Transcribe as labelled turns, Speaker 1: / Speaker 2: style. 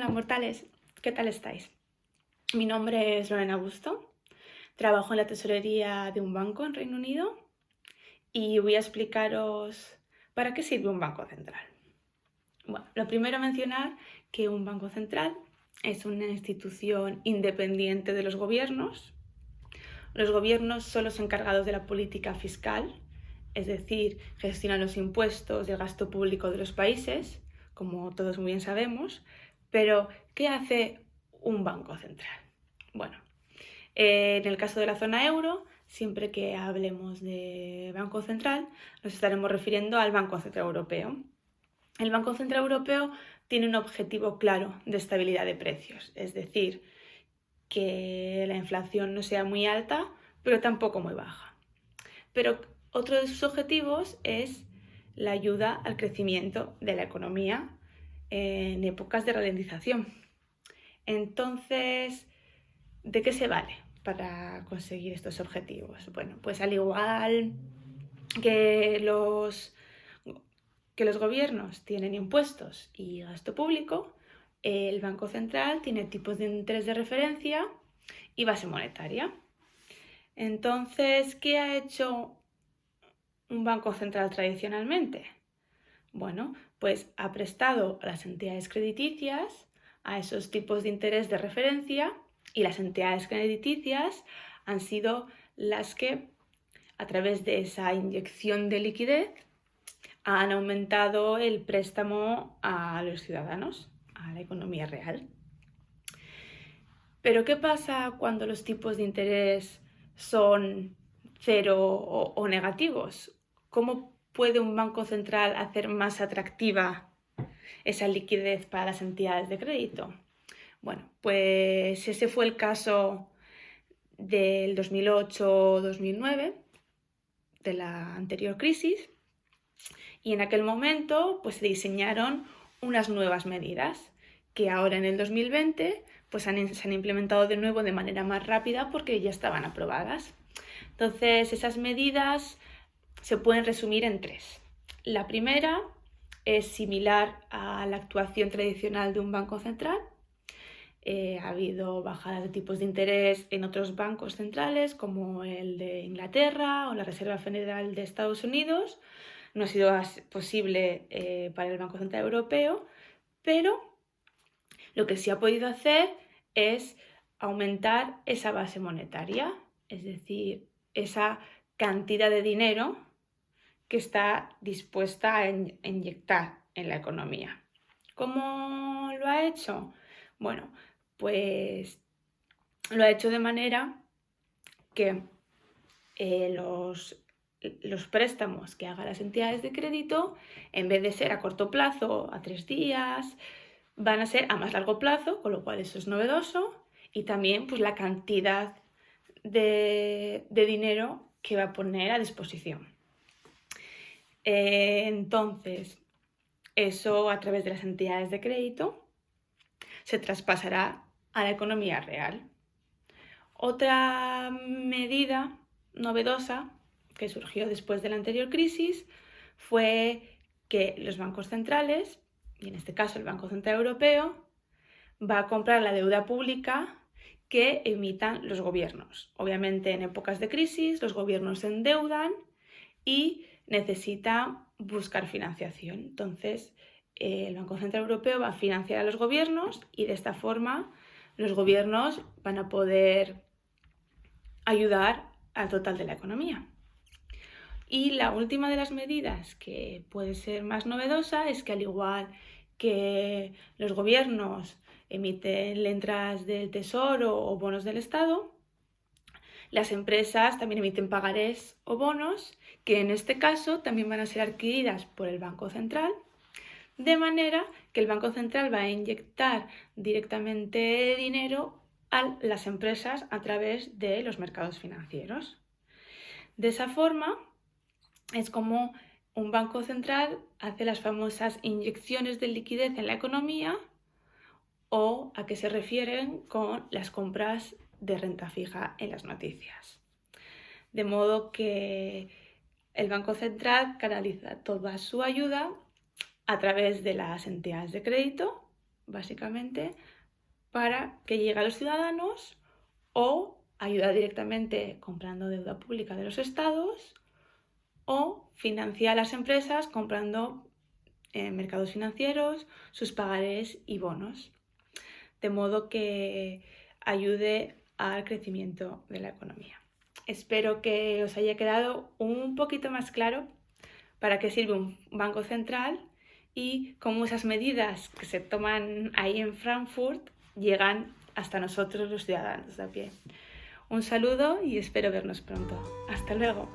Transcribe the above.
Speaker 1: Hola mortales, ¿qué tal estáis? Mi nombre es Lorena Busto, trabajo en la tesorería de un banco en Reino Unido y voy a explicaros para qué sirve un banco central. Bueno, lo primero a mencionar que un banco central es una institución independiente de los gobiernos. Los gobiernos son los encargados de la política fiscal, es decir, gestionan los impuestos y el gasto público de los países, como todos muy bien sabemos, pero ¿qué hace un banco central? Bueno, en el caso de la zona euro, siempre que hablemos de Banco Central, nos estaremos refiriendo al Banco Central Europeo. El Banco Central Europeo tiene un objetivo claro de estabilidad de precios, es decir, que la inflación no sea muy alta, pero tampoco muy baja. Pero otro de sus objetivos es la ayuda al crecimiento de la economía en épocas de ralentización. Entonces, ¿de qué se vale para conseguir estos objetivos? Bueno, pues al igual que los gobiernos tienen impuestos y gasto público, el Banco Central tiene tipos de interés de referencia y base monetaria. Entonces, ¿qué ha hecho un banco central tradicionalmente? Bueno, pues ha prestado a las entidades crediticias a esos tipos de interés de referencia y las entidades crediticias han sido las que, a través de esa inyección de liquidez, han aumentado el préstamo a los ciudadanos, a la economía real. Pero ¿qué pasa cuando los tipos de interés son cero o negativos? ¿Cómo puede un banco central hacer más atractiva esa liquidez para las entidades de crédito? Bueno, pues ese fue el caso del 2008-2009, de la anterior crisis, y en aquel momento pues se diseñaron unas nuevas medidas que ahora en el 2020 pues se han implementado de nuevo de manera más rápida porque ya estaban aprobadas. Entonces esas medidas se pueden resumir en tres. La primera es similar a la actuación tradicional de un banco central. Ha habido bajadas de tipos de interés en otros bancos centrales como el de Inglaterra o la Reserva Federal de Estados Unidos. No ha sido posible para el Banco Central Europeo, pero lo que sí ha podido hacer es aumentar esa base monetaria, es decir, esa cantidad de dinero que está dispuesta a inyectar en la economía. ¿Cómo lo ha hecho? Bueno, pues lo ha hecho de manera que los préstamos que hagan las entidades de crédito, en vez de ser a corto plazo, a 3 días, van a ser a más largo plazo, con lo cual eso es novedoso, y también pues la cantidad de dinero que va a poner a disposición. Entonces, eso a través de las entidades de crédito se traspasará a la economía real. Otra medida novedosa que surgió después de la anterior crisis fue que los bancos centrales, y en este caso el Banco Central Europeo, va a comprar la deuda pública que emitan los gobiernos. Obviamente en épocas de crisis los gobiernos se endeudan y necesitan buscar financiación. Entonces el Banco Central Europeo va a financiar a los gobiernos y de esta forma los gobiernos van a poder ayudar al total de la economía. Y la última de las medidas que puede ser más novedosa es que al igual que los gobiernos emiten letras del Tesoro o bonos del Estado, las empresas también emiten pagarés o bonos que en este caso también van a ser adquiridas por el Banco Central, de manera que el Banco Central va a inyectar directamente dinero a las empresas a través de los mercados financieros. De esa forma es como un banco central hace las famosas inyecciones de liquidez en la economía, o a qué se refieren con las compras de renta fija en las noticias. De modo que el Banco Central canaliza toda su ayuda a través de las entidades de crédito, básicamente, para que llegue a los ciudadanos, o ayuda directamente comprando deuda pública de los estados, o financia a las empresas comprando mercados financieros, sus pagarés y bonos, de modo que ayude al crecimiento de la economía. Espero que os haya quedado un poquito más claro para qué sirve un banco central y cómo esas medidas que se toman ahí en Frankfurt llegan hasta nosotros los ciudadanos de a pie. Un saludo y espero vernos pronto. Hasta luego.